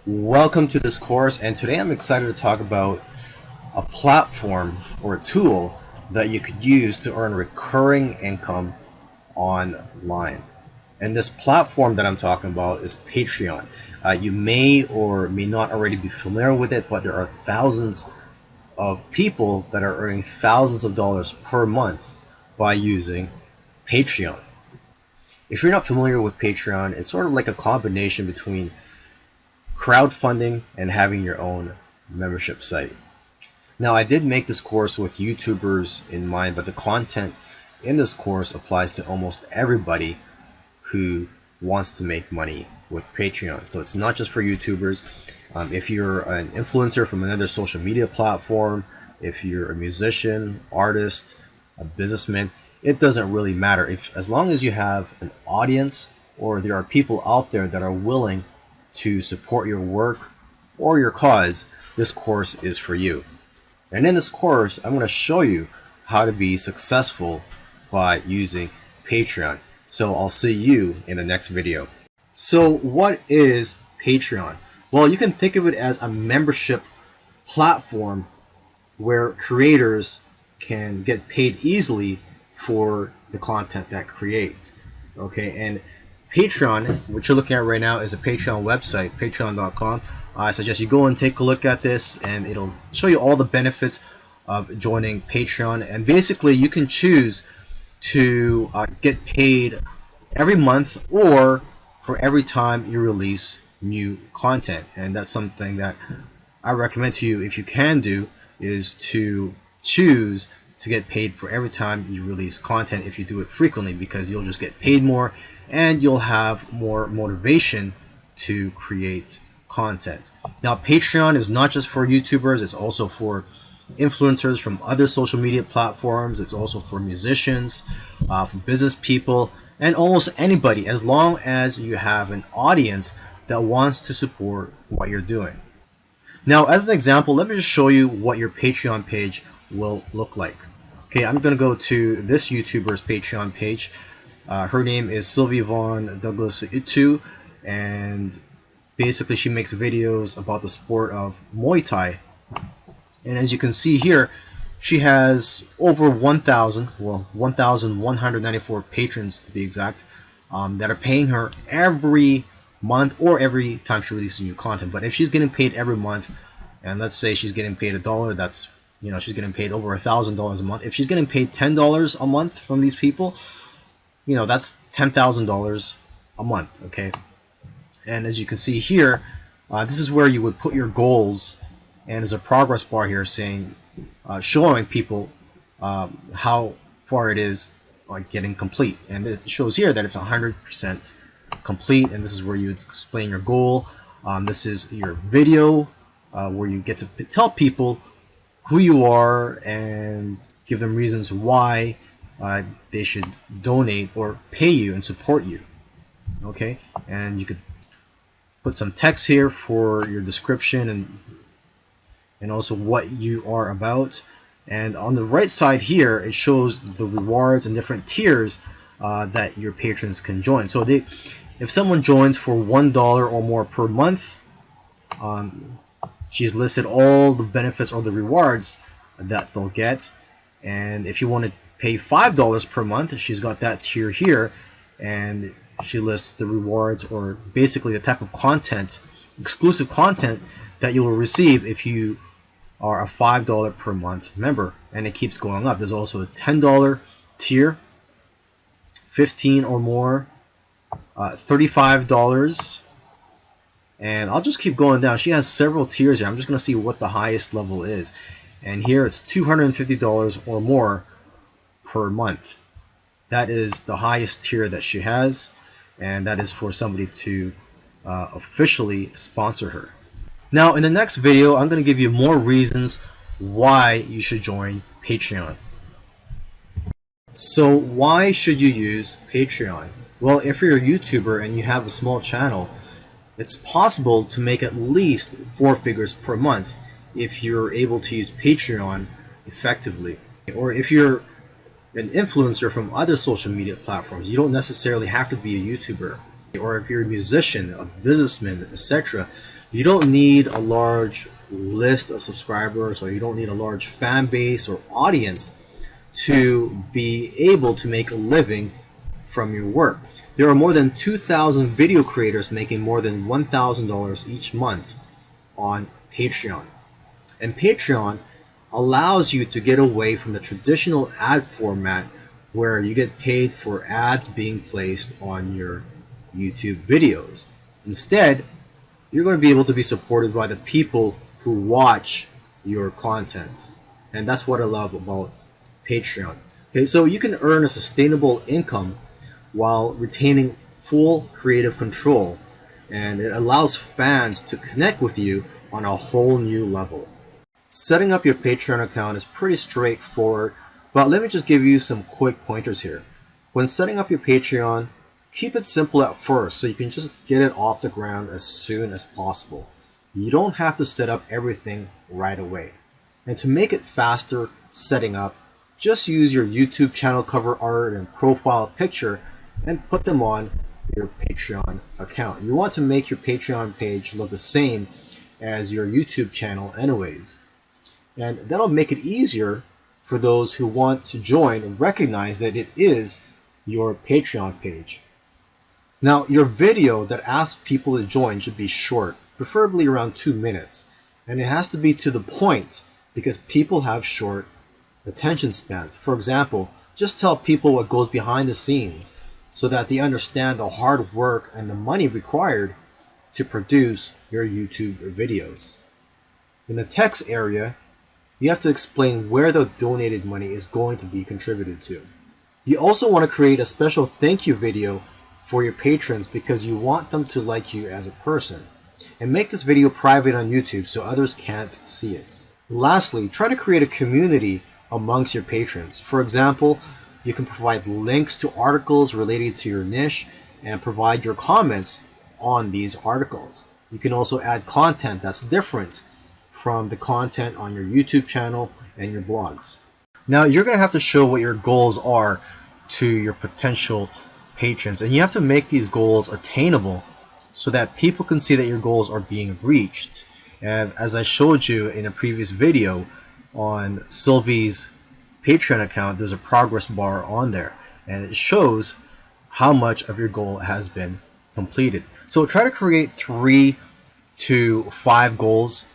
Welcome to this course, and today I'm excited to talk about a platform or a tool that you could use to earn recurring income online. And this platform that I'm talking about is Patreon. You may or may not already be familiar with it, but there are thousands of people that are earning thousands of dollars per month by using Patreon. If you're not familiar with Patreon, it's sort of like a combination between crowdfunding and having your own membership site. Now, I did make this course with YouTubers in mind, but the content in this course applies to almost everybody who wants to make money with Patreon. So it's not just for YouTubers. If you're an influencer from another social media platform, if you're a musician, artist, a businessman, it doesn't really matter. As long as you have an audience or there are people out there that are willing to support your work or your cause, this course is for you. And in this course, I'm going to show you how to be successful by using Patreon. So I'll see you in the next video. So what is Patreon? Well, you can think of it as a membership platform where creators can get paid easily for the content that create. Okay, and Patreon, what you're looking at right now, is a Patreon website, patreon.com. I suggest you go and take a look at this, and it'll show you all the benefits of joining Patreon. And basically, you can choose to get paid every month or for every time you release new content. And that's something that I recommend to you, if you can do, is to choose to get paid for every time you release content if you do it frequently, because you'll just get paid more and you'll have more motivation to create content. Now, Patreon is not just for YouTubers, it's also for influencers from other social media platforms. It's also for musicians, for business people, and almost anybody, as long as you have an audience that wants to support what you're doing. Now, as an example, let me just show you what your Patreon page will look like. Okay, I'm going to go to this YouTuber's Patreon page. Her name is Sylvie Von Douglas Itu, and basically she makes videos about the sport of Muay Thai. And as you can see here, she has over 1,194 patrons to be exact, that are paying her every month or every time she releases new content. But if she's getting paid every month, and let's say she's getting paid $1, that's, she's getting paid over $1,000 a month. If she's getting paid $10 a month from these people, that's $10,000 a month. Okay, and as you can see here, this is where you would put your goals, and there's a progress bar here saying, showing people how far it is getting complete, and it shows here that it's 100% complete. And this is where you explain your goal. This is your video where you get to tell people who you are and give them reasons why they should donate or pay you and support you. Okay, and you could put some text here for your description and also what you are about. And on the right side here, it shows the rewards and different tiers that your patrons can join. So if someone joins for $1 or more per month, she's listed all the benefits or the rewards that they'll get. And if you want to pay $5 per month, she's got that tier here, and she lists the rewards, or basically the type of content, exclusive content, that you will receive if you are a $5 per month member. And it keeps going up. There's also a $10 tier, 15 or more, $35, and I'll just keep going down. She has several tiers here. I'm just going to see what the highest level is, and here it's $250 or more per month. That is the highest tier that she has, and that is for somebody to officially sponsor her. Now, in the next video, I'm going to give you more reasons why you should join Patreon. So why should you use Patreon? Well, if you're a YouTuber and you have a small channel, it's possible to make at least 4 figures per month if you're able to use Patreon effectively. Or if you're an influencer from other social media platforms, you don't necessarily have to be a YouTuber. Or if you're a musician, a businessman, etc., You don't need a large list of subscribers, or you don't need a large fan base or audience to be able to make a living from your work. There are more than 2,000 video creators making more than $1,000 each month on Patreon. And Patreon allows you to get away from the traditional ad format where you get paid for ads being placed on your YouTube videos. Instead, you're going to be able to be supported by the people who watch your content. And that's what I love about Patreon. Okay, so you can earn a sustainable income while retaining full creative control, and it allows fans to connect with you on a whole new level. Setting up your Patreon account is pretty straightforward, but let me just give you some quick pointers here. When setting up your Patreon, keep it simple at first so you can just get it off the ground as soon as possible. You don't have to set up everything right away. And to make it faster setting up, just use your YouTube channel cover art and profile picture and put them on your Patreon account. You want to make your Patreon page look the same as your YouTube channel anyways. And that'll make it easier for those who want to join and recognize that it is your Patreon page. Now, your video that asks people to join should be short, preferably around 2 minutes. And it has to be to the point because people have short attention spans. For example, just tell people what goes behind the scenes so that they understand the hard work and the money required to produce your YouTube videos. In the text area, you have to explain where the donated money is going to be contributed to. You also want to create a special thank you video for your patrons because you want them to like you as a person. And make this video private on YouTube so others can't see it. Lastly, try to create a community amongst your patrons. For example, you can provide links to articles related to your niche and provide your comments on these articles. You can also add content that's different from the content on your YouTube channel and your blogs. Now, you're going to have to show what your goals are to your potential patrons, and you have to make these goals attainable so that people can see that your goals are being reached. And as I showed you in a previous video on Sylvie's Patreon account, there's a progress bar on there and it shows how much of your goal has been completed. So try to create 3 to 5 goals.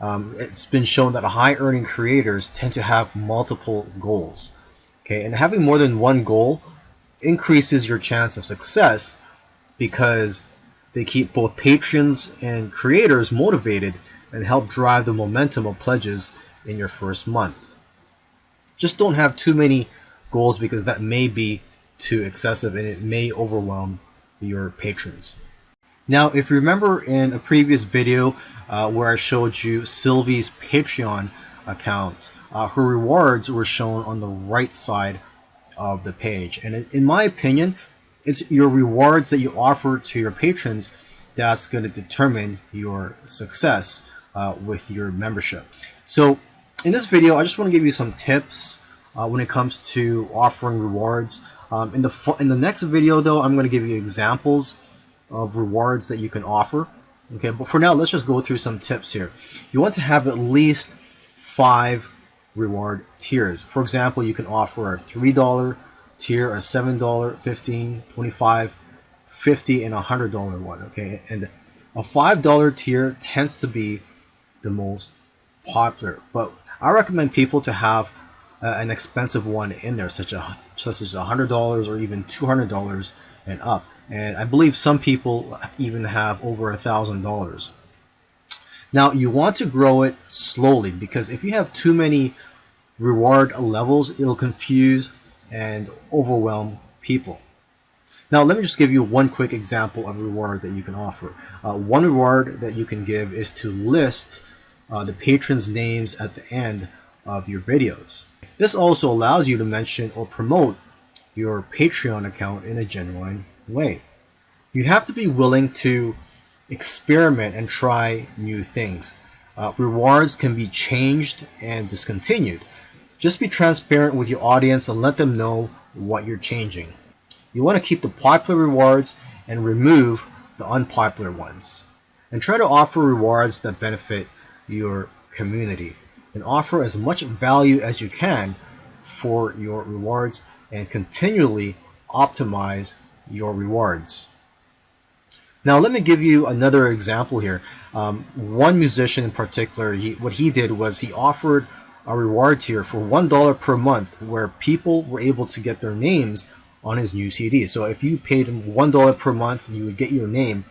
It's been shown that high earning creators tend to have multiple goals. Okay, and having more than one goal increases your chance of success because they keep both patrons and creators motivated and help drive the momentum of pledges in your first month. Just don't have too many goals because that may be too excessive and it may overwhelm your patrons. Now, if you remember in a previous video where I showed you Sylvie's Patreon account, her rewards were shown on the right side of the page. And in my opinion, it's your rewards that you offer to your patrons that's going to determine your success with your membership. So in this video, I just want to give you some tips when it comes to offering rewards. In the next video, though, I'm going to give you examples of rewards that you can offer. Okay, but for now, let's just go through some tips here. You want to have at least 5 reward tiers. For example, you can offer a $3 tier, a $7, $15, $25, $50, and $100 one. Okay, and a $5 tier tends to be the most popular, but I recommend people to have an expensive one in there, such as $100 or even $200 and up. And I believe some people even have over $1,000. Now, you want to grow it slowly because if you have too many reward levels, it'll confuse and overwhelm people. Now, let me just give you one quick example of reward that you can offer. One reward that you can give is to list the patrons' names at the end of your videos. This also allows you to mention or promote your Patreon account in a genuine way. You have to be willing to experiment and try new things. Rewards can be changed and discontinued. Just be transparent with your audience and let them know what you're changing. You want to keep the popular rewards and remove the unpopular ones. and try to offer rewards that benefit your community, and offer as much value as you can for your rewards and continually optimize your rewards. Now, let me give you another example here. One musician in particular, what he did was he offered a reward tier for $1 per month where people were able to get their names on his new CD. So if you paid him $1 per month, you would get your name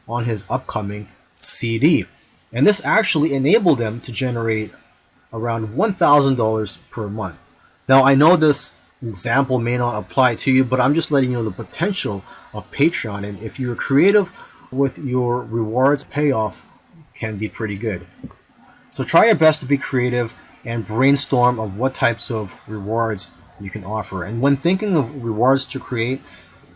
on his upcoming CD. And this actually enabled them to generate around $1,000 per month. Now, I know this example may not apply to you, but I'm just letting you know the potential of Patreon. And if you're creative with your rewards, payoff can be pretty good. So try your best to be creative and brainstorm of what types of rewards you can offer. And when thinking of rewards to create,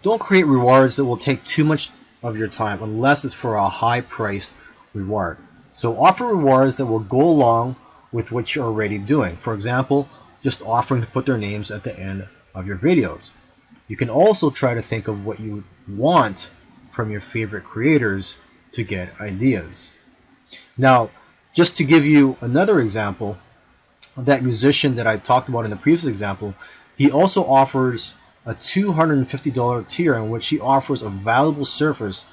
don't create rewards that will take too much of your time unless it's for a high priced reward. So offer rewards that will go along with what you're already doing. For example, just offering to put their names at the end of your videos. You can also try to think of what you want from your favorite creators to get ideas. Now, just to give you another example, that musician that I talked about in the previous example, he also offers a $250 tier in which he offers a valuable service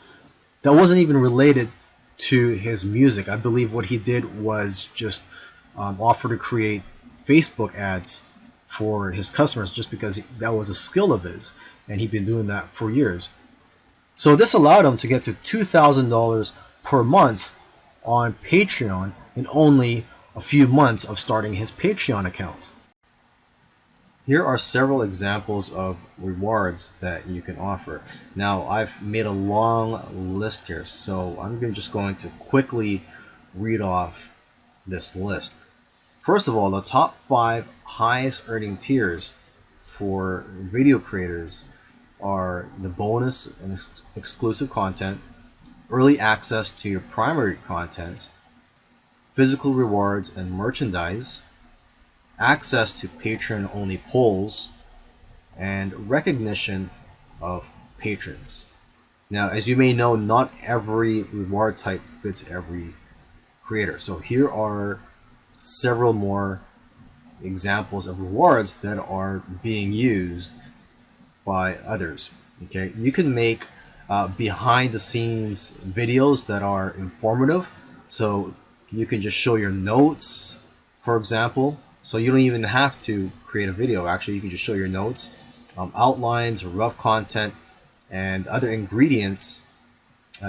that wasn't even related to his music. I believe what he did was just offer to create Facebook ads for his customers just because that was a skill of his, and he'd been doing that for years. So this allowed him to get to $2,000 per month on Patreon in only a few months of starting his Patreon account. Here are several examples of rewards that you can offer. Now, I've made a long list here, so I'm just going to quickly read off this list. First of all, the top 5 highest earning tiers for video creators are the bonus and exclusive content, early access to your primary content, physical rewards and merchandise, access to Patreon-only polls, and recognition of patrons. Now, as you may know, not every reward type fits every creator. So here are several more examples of rewards that are being used by others. Okay, you can make behind the scenes videos that are informative. So you can just show your notes, for example. So you don't even have to create a video. Actually, you can just show your notes, outlines, rough content, and other ingredients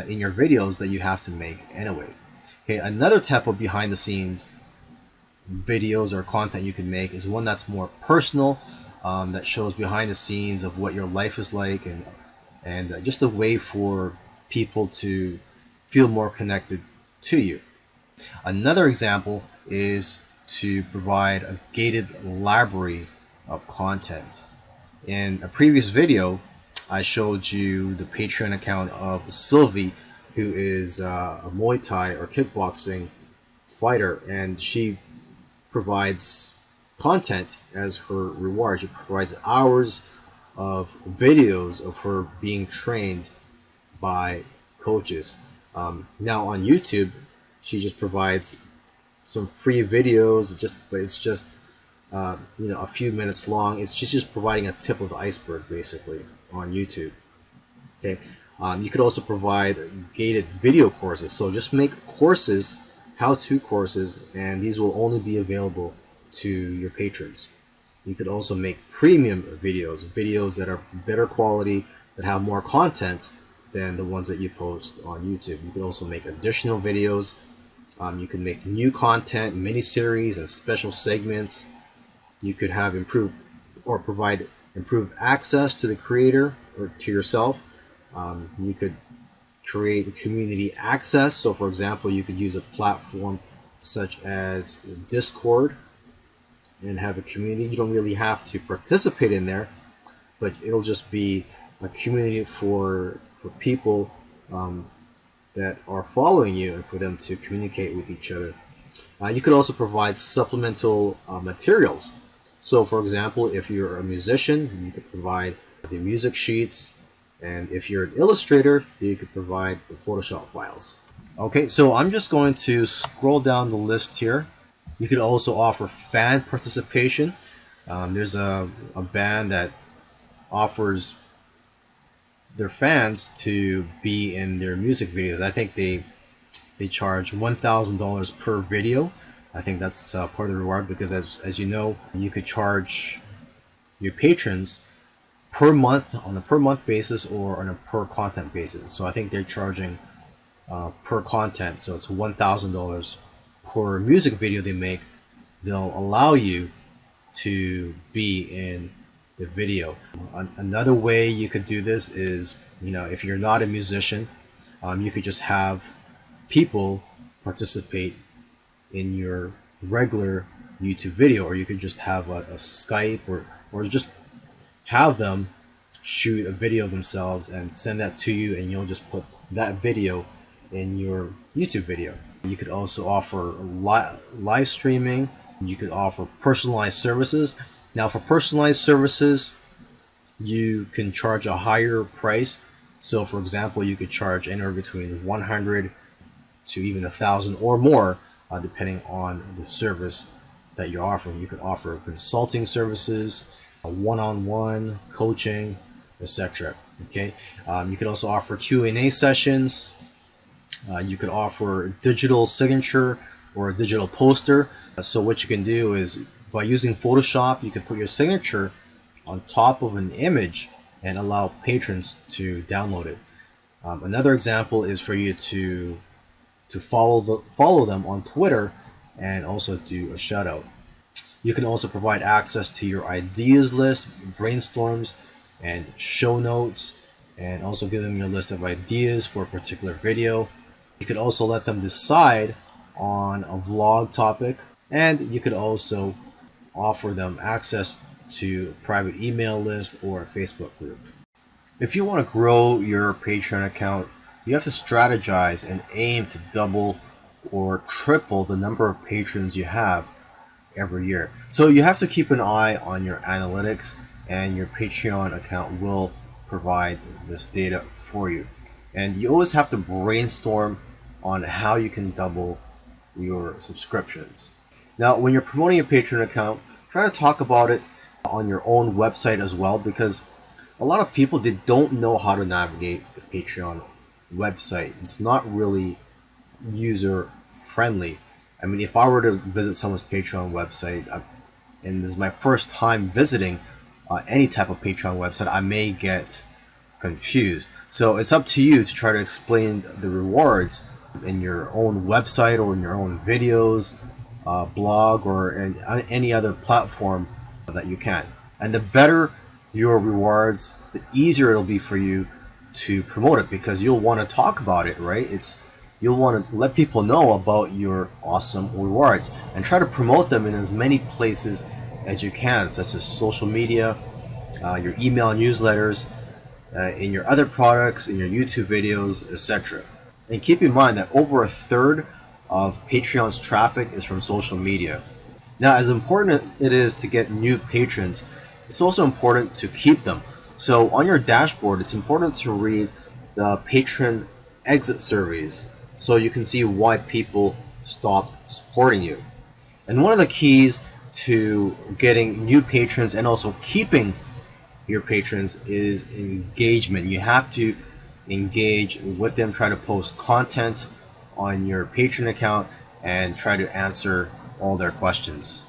in your videos that you have to make anyways. Okay, another type of behind the scenes videos or content you can make is one that's more personal, that shows behind the scenes of what your life is like, and just a way for people to feel more connected to you. Another example is to provide a gated library of content. In a previous video, I showed you the Patreon account of Sylvie, who is a Muay Thai or kickboxing fighter, and she provides content as her reward. She provides hours of videos of her being trained by coaches. Now on YouTube, she just provides some free videos, but it's just a few minutes long. She's just providing a tip of the iceberg basically on YouTube. Okay, you could also provide gated video courses. So just make courses, how-to courses, and these will only be available to your patrons. You could also make premium videos that are better quality, that have more content than the ones that you post on YouTube. You could also make additional videos. You can make new content, mini-series, and special segments. You could have improved or provide improved access to the creator or to yourself. You could create community access. So for example, you could use a platform such as Discord and have a community. You don't really have to participate in there, but it'll just be a community for people that are following you and for them to communicate with each other. You could also provide supplemental materials. So for example, if you're a musician, you could provide the music sheets, and if you're an illustrator, you could provide the Photoshop files. Okay, so I'm just going to scroll down the list here. You could also offer fan participation. There's a band that offers their fans to be in their music videos. I think they charge $1,000 per video. I think that's part of the reward because as you know, you could charge your patrons per month on a per month basis or on a per content basis. So I think they're charging per content, so it's $1,000 per music video they make. They'll allow you to be in the video. Another way you could do this is, if you're not a musician, you could just have people participate in your regular YouTube video, or you could just have a Skype or just have them shoot a video of themselves and send that to you, and you'll just put that video in your YouTube video. You could also offer live streaming. You could offer personalized services. Now, for personalized services, you can charge a higher price. So, for example, you could charge anywhere between 100 to even 1,000 or more, depending on the service that you're offering. You could offer consulting services, one-on-one coaching, etc. Okay, you could also offer Q&A sessions. You could offer digital signature or a digital poster. So what you can do is, by using Photoshop, you can put your signature on top of an image and allow patrons to download it. Another example is for you to follow them on Twitter and also do a shout out. You can also provide access to your ideas list, brainstorms, and show notes, and also give them your list of ideas for a particular video. You could also let them decide on a vlog topic, and you could also offer them access to a private email list or a Facebook group. If you want to grow your Patreon account, you have to strategize and aim to double or triple the number of patrons you have every year. So you have to keep an eye on your analytics, and your Patreon account will provide this data for you. And you always have to brainstorm on how you can double your subscriptions. Now, when you're promoting a Patreon account, try to talk about it on your own website as well, because a lot of people, they don't know how to navigate the Patreon website. It's not really user friendly. I mean, if I were to visit someone's Patreon website, and this is my first time visiting any type of Patreon website, I may get confused. So it's up to you to try to explain the rewards in your own website or in your own videos, blog, or in any other platform that you can. And the better your rewards, the easier it'll be for you to promote it, because you'll want to talk about it, right? You'll want to let people know about your awesome rewards and try to promote them in as many places as you can, such as social media, your email newsletters, in your other products, in your YouTube videos, etc. And keep in mind that over a third of Patreon's traffic is from social media. Now, as important it is to get new patrons, it's also important to keep them. So on your dashboard, it's important to read the patron exit surveys so you can see why people stopped supporting you. And one of the keys to getting new patrons and also keeping your patrons is engagement. You have to engage with them, try to post content on your Patreon account, and try to answer all their questions.